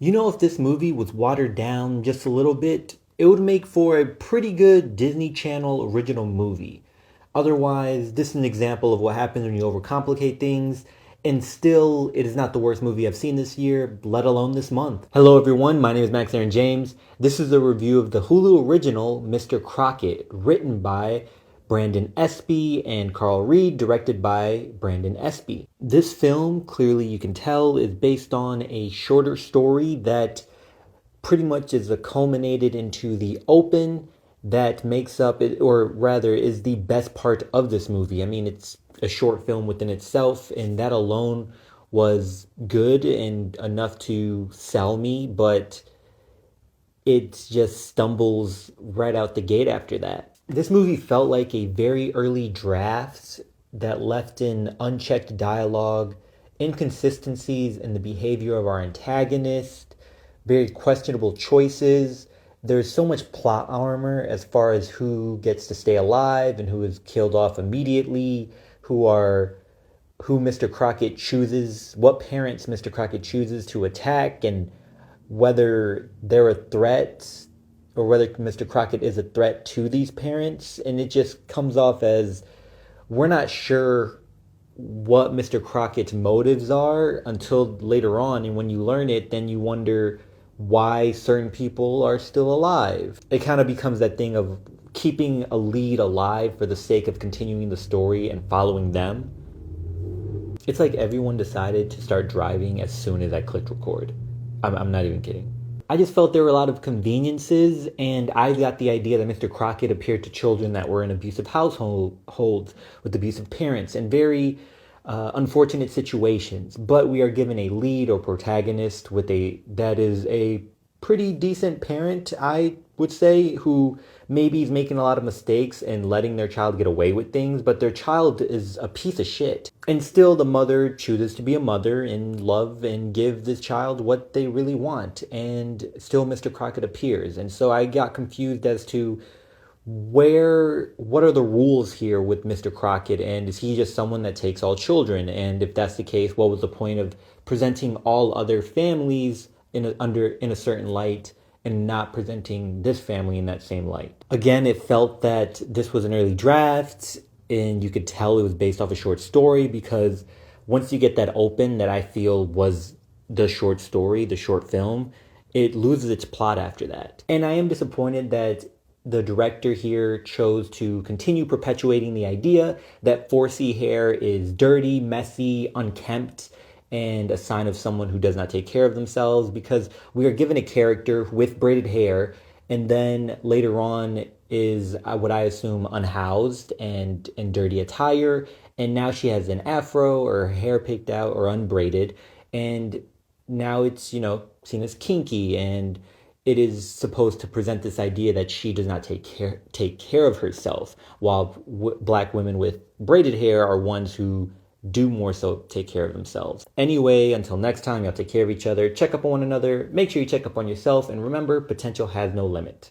If this movie was watered down just a little bit, it would make for a pretty good Disney Channel original movie. Otherwise, this is an example of what happens when you overcomplicate things, and still, it is not the worst movie I've seen this year, let alone this month. Hello everyone, my name is Max Aaron James. This is a review of the Hulu original, Mr. Crocket, written by Brandon Espy and Carl Reed, directed by Brandon Espy. This film, clearly you can tell, is based on a shorter story that pretty much is culminated into the open that makes up it, or rather is the best part of this movie. I mean, it's a short film within itself, and that alone was good and enough to sell me, but it just stumbles right out the gate after that. This movie felt like a very early draft that left in unchecked dialogue, inconsistencies in the behavior of our antagonist, very questionable choices. There's so much plot armor as far as who gets to stay alive and who is killed off immediately, who Mr. Crocket chooses, what parents Mr. Crocket chooses to attack, and whether they're a threat or whether Mr. Crocket is a threat to these parents. And it just comes off as we're not sure what Mr. Crockett's motives are until later on. And when you learn it, then you wonder why certain people are still alive. It kind of becomes that thing of keeping a lead alive for the sake of continuing the story and following them. It's like everyone decided to start driving as soon as I clicked record. I'm not even kidding. I just felt there were a lot of conveniences, and I got the idea that Mr. Crocket appeared to children that were in abusive households with abusive parents and very unfortunate situations. But we are given a lead or protagonist that is a pretty decent parent, I would say, who maybe is making a lot of mistakes and letting their child get away with things, but their child is a piece of shit. And still the mother chooses to be a mother and love and give this child what they really want. And still Mr. Crocket appears. And so I got confused as to what are the rules here with Mr. Crocket, and is he just someone that takes all children? And if that's the case, what was the point of presenting all other families in a certain light and not presenting this family in that same light? Again, it felt that this was an early draft, and you could tell it was based off a short story, because once you get that open that I feel was the short story, the short film, it loses its plot after that. And I am disappointed that the director here chose to continue perpetuating the idea that 4C hair is dirty, messy, unkempt, and a sign of someone who does not take care of themselves, because we are given a character with braided hair, and then later on is what I assume unhoused and in dirty attire, and now she has an afro or her hair picked out or unbraided, and now it's, seen as kinky, and it is supposed to present this idea that she does not take care of herself, while black women with braided hair are ones who do more so take care of themselves. Anyway, until next time, y'all take care of each other, check up on one another, make sure you check up on yourself, and remember, potential has no limit.